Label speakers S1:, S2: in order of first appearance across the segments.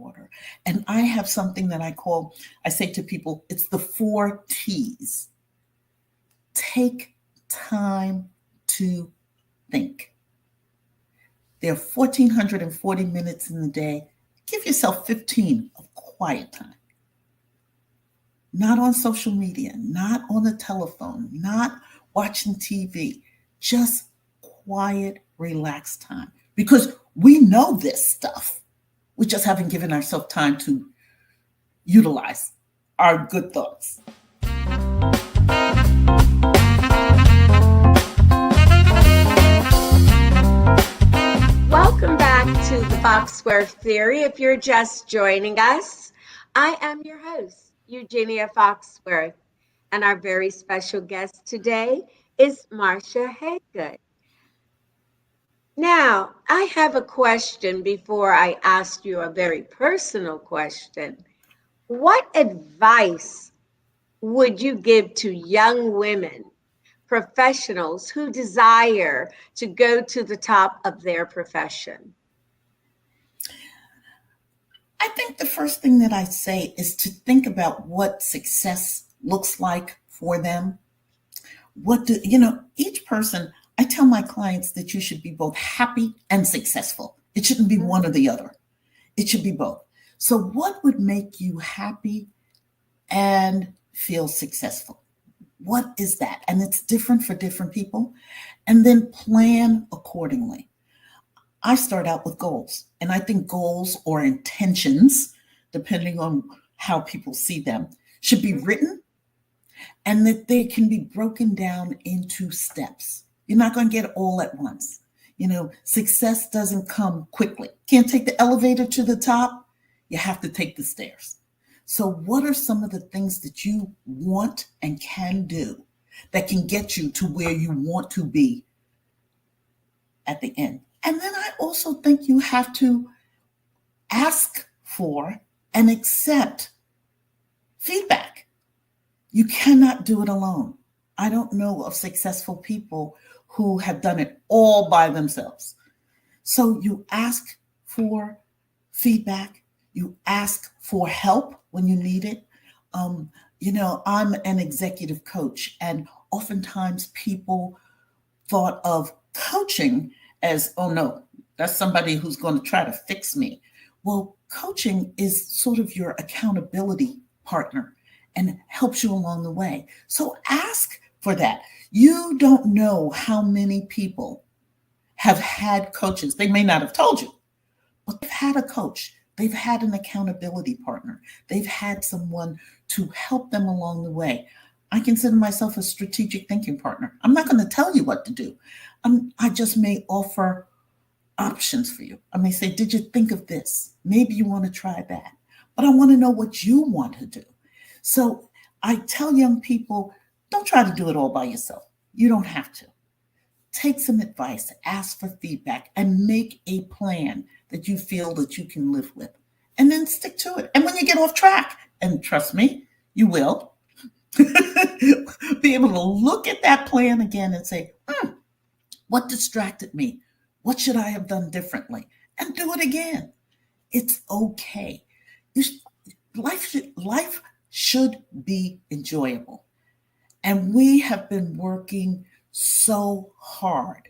S1: order. And I have something that I say to people, it's the 4 T's. Take time to think. There are 1,440 minutes in the day. Give yourself 15 of quiet time. Not on social media, not on the telephone, not watching TV, just quiet, relaxed time. Because we know this stuff. We just haven't given ourselves time to utilize our good thoughts.
S2: Welcome back to the Foxworth Theory. If you're just joining us, I am your host, Eugenia Foxworth, and our very special guest today is Marsha Haygood. Now, I have a question before I ask you a very personal question. What advice would you give to young women, professionals who desire to go to the top of their profession?
S1: I think the first thing that I say is to think about what success looks like for them. Each person, I tell my clients that you should be both happy and successful. It shouldn't be one or the other. It should be both. So what would make you happy and feel successful? What is that? And it's different for different people. And then plan accordingly. I start out with goals. And I think goals or intentions, depending on how people see them, should be written and that they can be broken down into steps. You're not going to get it all at once. Success doesn't come quickly. Can't take the elevator to the top. You have to take the stairs. So what are some of the things that you want and can do that can get you to where you want to be at the end? And then I also think you have to ask for and accept feedback. You cannot do it alone. I don't know of successful people who have done it all by themselves. So you ask for feedback. You ask for help when you need it. I'm an executive coach, and oftentimes people thought of coaching as, oh no, that's somebody who's going to try to fix me. Well, coaching is sort of your accountability partner and helps you along the way. So ask for that. You don't know how many people have had coaches. They may not have told you, but they've had a coach. They've had an accountability partner. They've had someone to help them along the way. I consider myself a strategic thinking partner. I'm not going to tell you what to do. I just may offer options for you. I may say, did you think of this? Maybe you want to try that. But I want to know what you want to do. So I tell young people, don't try to do it all by yourself. You don't have to. Take some advice, ask for feedback, and make a plan that you feel that you can live with. And then stick to it. And when you get off track, and trust me, you will, be able to look at that plan again and say, what distracted me? What should I have done differently? And do it again. It's okay. Life should be enjoyable. And we have been working so hard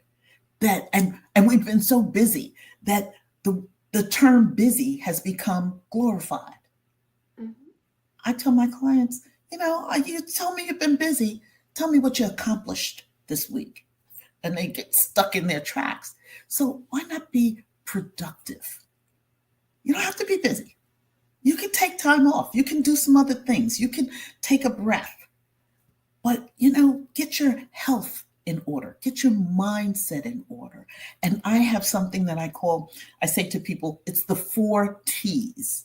S1: and we've been so busy that the term busy has become glorified. Mm-hmm. I tell my clients, you tell me you've been busy. Tell me what you accomplished this week. And they get stuck in their tracks. So why not be productive? You don't have to be busy. You can take time off. You can do some other things. You can take a breath. But, get your health in order. Get your mindset in order. And I have something that I say to people, it's the 4 T's.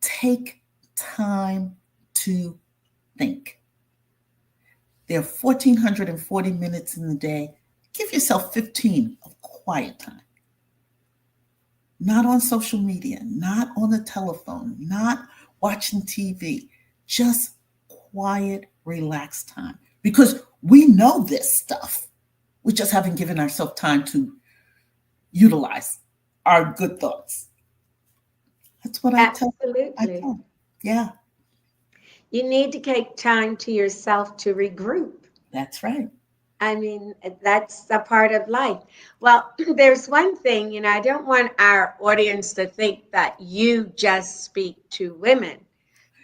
S1: Take time to think. There are 1,440 minutes in the day. Give yourself 15 of quiet time. Not on social media, not on the telephone, not watching TV, just quiet, relaxed time. Because we know this stuff. We just haven't given ourselves time to utilize our good thoughts. what I tell. I
S2: Absolutely.
S1: tell. Yeah,
S2: You need to take time to yourself to regroup.
S1: that's right.
S2: I mean, that's a part of life. Well, there's one thing, I don't want our audience to think that you just speak to women.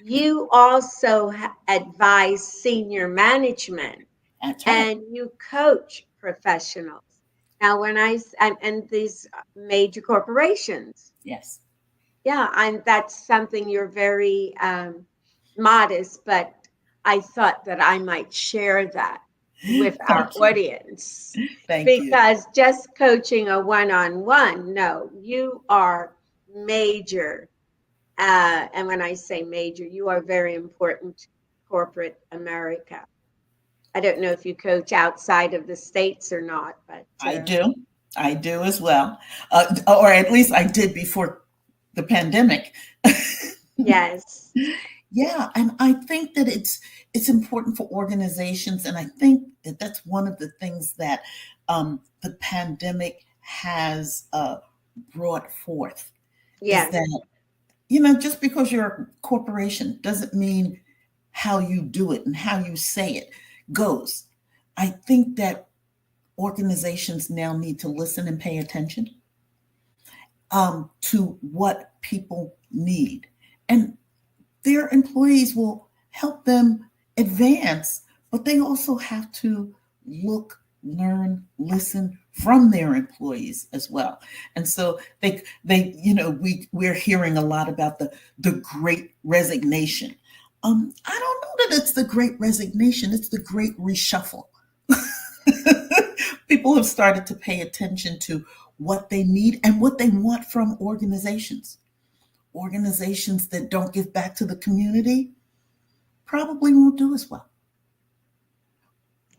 S2: You also advise senior management
S1: That's right.
S2: and you coach professionals. Now, and these major corporations,
S1: Yes.
S2: yeah, and that's something you're very modest, but I thought that I might share that with our
S1: Thank you.
S2: audience
S1: Thank you.
S2: because just coaching a one-on-one, no, you are major. And when I say major, you are very important to corporate America. I don't know if you coach outside of the States or not, but
S1: I do. I do as well. Or at least I did before the pandemic.
S2: yes.
S1: Yeah, and I think that it's important for organizations, and I think that that's one of the things that the pandemic has brought forth is
S2: Yes.
S1: that just because you're a corporation doesn't mean how you do it and how you say it goes. I think that organizations now need to listen and pay attention to what people need. And their employees will help them advance, but they also have to look, learn, listen from their employees as well. And so we're hearing a lot about the great resignation. I don't know that it's the great resignation, it's the great reshuffle. People have started to pay attention to what they need and what they want from organizations. Organizations that don't give back to the community probably won't do as well.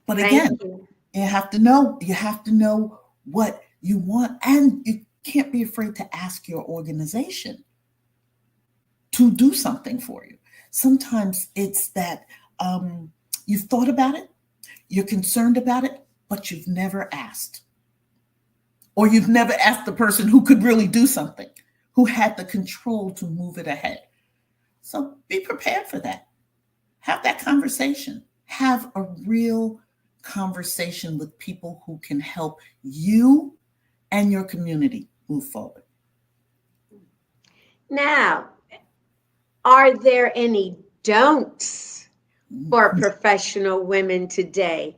S1: But
S2: Thank
S1: again,
S2: you.
S1: you have to know what you want, and you can't be afraid to ask your organization to do something for you. Sometimes it's that you've thought about it, you're concerned about it, but you've never asked. Or you've never asked the person who could really do something, who had the control to move it ahead. So be prepared for that. Have that conversation. Have a real conversation with people who can help you and your community move forward.
S2: Now, are there any don'ts for professional women today?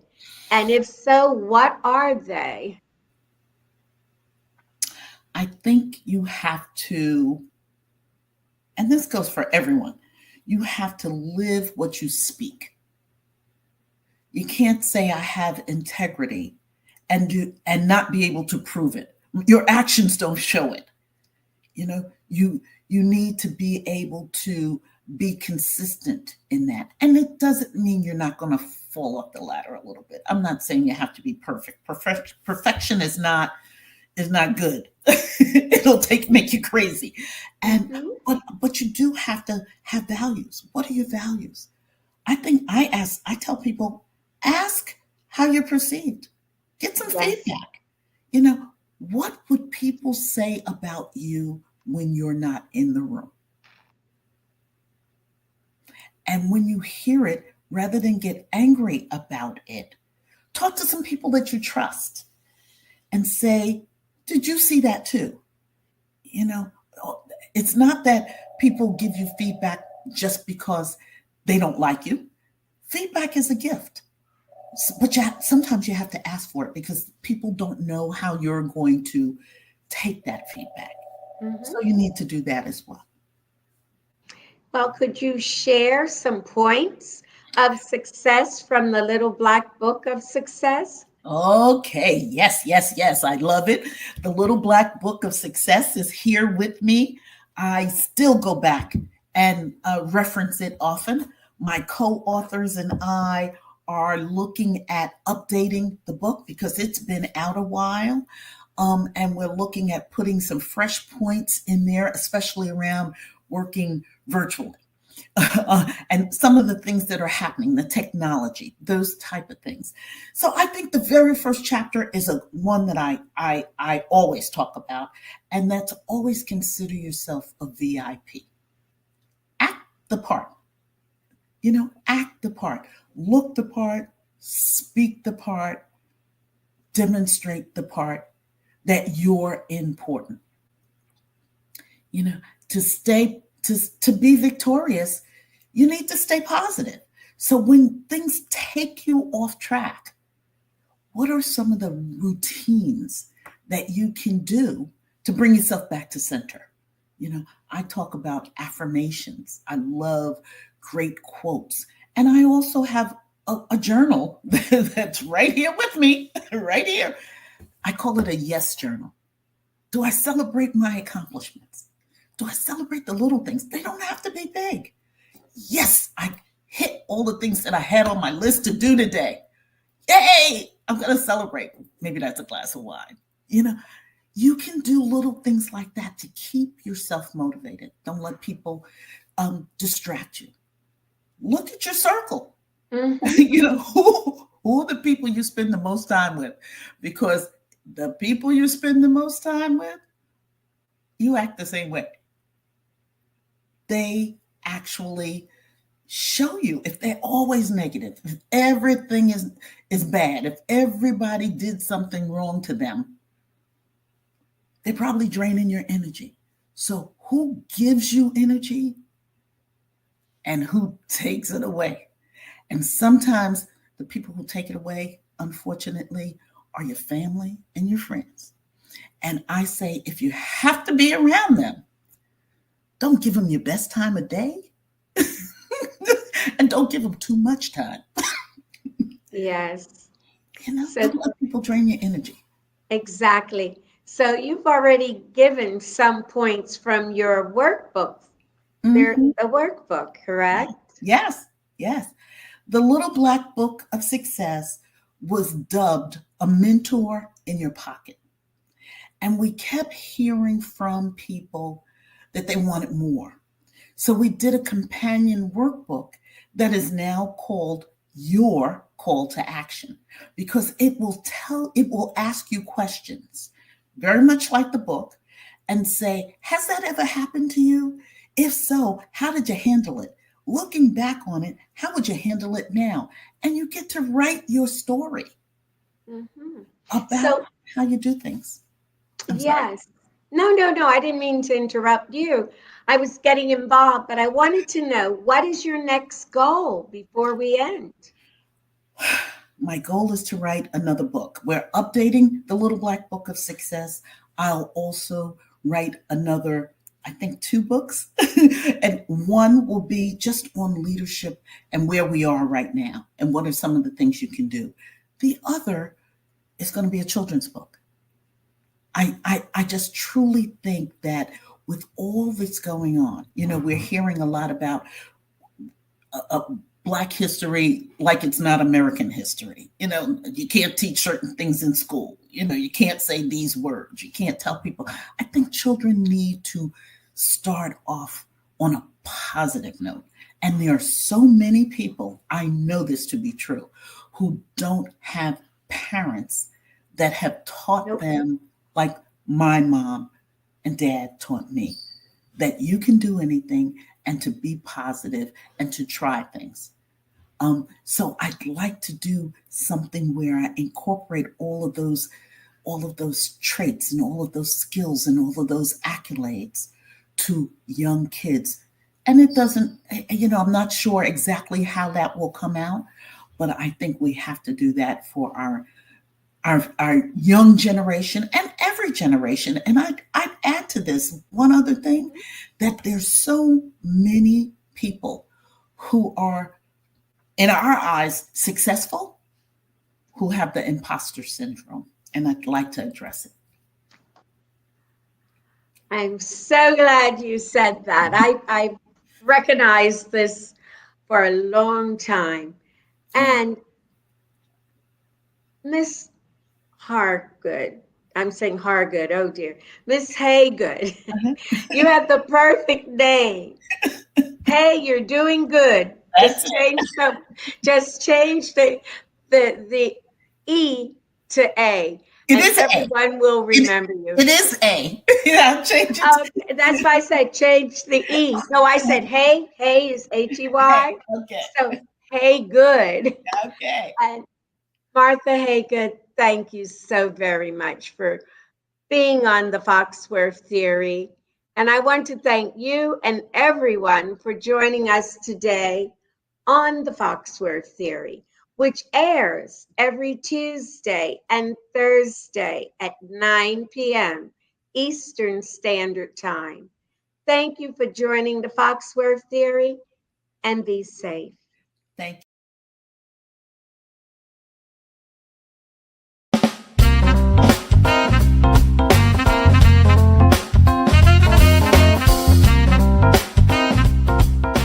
S2: And if so, what are they?
S1: I think you have to, and this goes for everyone, you have to live what you speak. You can't say I have integrity and not be able to prove it. Your actions don't show it. You need to be able to be consistent in that. And it doesn't mean you're not going to fall up the ladder a little bit. I'm not saying you have to be perfect. Perfection is not good. It'll make you crazy. And
S2: Mhm.
S1: but you do have to have values. What are your values? I tell people, ask how you're perceived. Get some
S2: Yes.
S1: feedback. You know, what would people say about you when you're not in the room? And when you hear it, rather than get angry about it, talk to some people that you trust and say, did you see that too? You know, it's not that people give you feedback just because they don't like you. Feedback is a gift. But sometimes you have to ask for it because people don't know how you're going to take that feedback.
S2: Mhm.
S1: So you need to do that as well.
S2: Well, could you share some points of success from the little black book of success?
S1: Okay, yes, yes, yes. I love it. The little black book of success is here with me. I still go back and reference it often. My co authors and I are looking at updating the book because it's been out a while. And we're looking at putting some fresh points in there, especially around working virtually. and some of the things that are happening, the technology, those type of things. So I think the very first chapter is a one that I always talk about, and that's always consider yourself a VIP. Act the part, act the part, look the part, speak the part, demonstrate the part that you're important. You know, to stay to be victorious, you need to stay positive. So when things take you off track, what are some of the routines that you can do to bring yourself back to center? I talk about affirmations. I love great quotes. And I also have a journal that's right here with me, right here. I call it a yes journal. Do I celebrate my accomplishments? Do I celebrate the little things? They don't have to be big. Yes, I hit all the things that I had on my list to do today. Yay! I'm going to celebrate. Maybe that's a glass of wine. You can do little things like that to keep yourself motivated. Don't let people distract you. Look at your circle.
S2: Mm-hmm.
S1: Who are the people you spend the most time with? Because the people you spend the most time with, you act the same way. They actually show you if they're always negative, if everything is bad, if everybody did something wrong to them, they're probably draining your energy. So who gives you energy and who takes it away? And sometimes the people who take it away, unfortunately, are your family and your friends. And I say, if you have to be around them, don't give them your best time of day. And don't give them too much time.
S2: Yes. So
S1: Don't let people drain your energy.
S2: exactly. So you've already given some points from your workbook. There,
S1: Mm-hmm.
S2: the workbook, correct?
S1: Yes, yes. The Little Black Book of Success was dubbed a mentor in your pocket. And we kept hearing from people that they wanted more. So we did a companion workbook that is now called Your Call to Action because it will ask you questions, very much like the book, and say, has that ever happened to you? If so, how did you handle it? Looking back on it, how would you handle it now? And you get to write your story
S2: Mm-hmm.
S1: about
S2: So
S1: how you do things. I'm sorry.
S2: yes. No, no, no. I didn't mean to interrupt you. I was getting involved, but I wanted to know what is your next goal before we end?
S1: My goal is to write another book. We're updating the Little Black Book of Success. I'll also write another, I think, two books. And one will be just on leadership and where we are right now and what are some of the things you can do. The other is going to be a children's book. I just truly think that with all that's going on, we're hearing a lot about Black history like it's not American history. You can't teach certain things in school. You can't say these words. You can't tell people. I think children need to start off on a positive note. And there are so many people, I know this to be true, who don't have parents that have taught
S2: Nope.
S1: them like my mom and dad taught me that you can do anything and to be positive and to try things. So I'd like to do something where I incorporate all of those traits and all of those skills and all of those accolades to young kids. And it doesn't, I'm not sure exactly how that will come out, but I think we have to do that for our young generation and every generation. And I'd add to this one other thing that there's so many people who are, in our eyes, successful who have the imposter syndrome. And I'd like to address it.
S2: I'm so glad you said that. I recognized this for a long time.
S1: Yeah.
S2: And Miss Hargood, I'm saying Hargood, oh dear. Miss Haygood,
S1: Uh-huh.
S2: you have the perfect name. Hey, you're doing good.
S1: That's
S2: Just change the E to A,
S1: it
S2: and
S1: is A.
S2: everyone will
S1: It,
S2: remember you.
S1: it is A. Yeah, change it to
S2: Okay, that's why I said change the E. No, I said hey. Hey is
S1: A.
S2: Hey.
S1: Okay.
S2: So hey, good.
S1: Okay.
S2: And Martha Haygood, thank you so very much for being on the Foxworth Theory. And I want to thank you and everyone for joining us today on the Foxworth Theory, which airs every Tuesday and Thursday at 9 p.m. Eastern Standard Time. Thank you for joining the Foxworth Theory and be safe.
S1: Thank you.